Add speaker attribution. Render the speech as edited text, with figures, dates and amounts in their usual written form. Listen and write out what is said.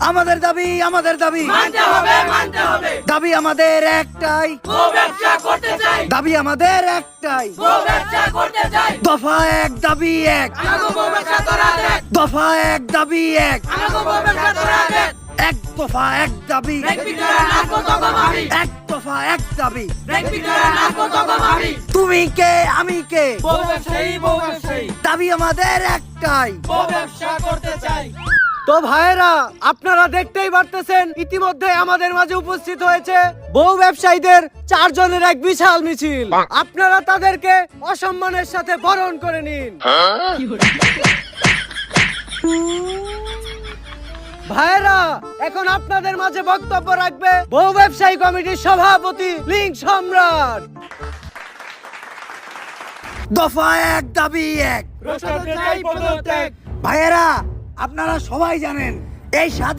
Speaker 1: আমাদের দাবি
Speaker 2: মানতে হবে
Speaker 1: দাবি আমাদের একটাই,
Speaker 2: গো ব্যবসা করতে চাই,
Speaker 1: দাবি আমাদের একটাই।
Speaker 2: গো ব্যবসা করতে চাই।
Speaker 1: দফা এক দাবি এক,
Speaker 2: আমাকে গো ব্যবসা করা দেখ,
Speaker 1: দফা এক দাবি এক,
Speaker 2: আমাকে গো ব্যবসা করা দেখ।
Speaker 1: এক দফা এক দাবি,
Speaker 2: দেখবি তোরা নাচবো তখন আমি,
Speaker 1: এক দফা এক দাবি।
Speaker 2: দেখবি তোরা নাচবো তখন আমি।
Speaker 1: তুমি কে আমি কে,
Speaker 2: বউ ব্যবসায়ী,
Speaker 1: দাবি আমাদের একটাই।
Speaker 2: গো ব্যবসা করতে চাই।
Speaker 3: তো ভাইয়েরা, আপনারা দেখতেই পারতেছেন ইতিমধ্যে আমাদের মাঝে উপস্থিত হয়েছে বউ ব্যবসায়ীদের 4 জনের এক বিশাল মিছিল। আপনারা তাদেরকে অসম্মানের সাথে বরণ করে নিন। ভাইয়েরা, এখন আপনাদের মাঝে বক্তব্য রাখবে বউ ব্যবসায়ী কমিটির সভাপতি লিঙ্ক সম্রাট।
Speaker 1: দফা এক দাবি এক। ভাইয়েরা, আপনারা সবাই জানেন এই স্বাধীন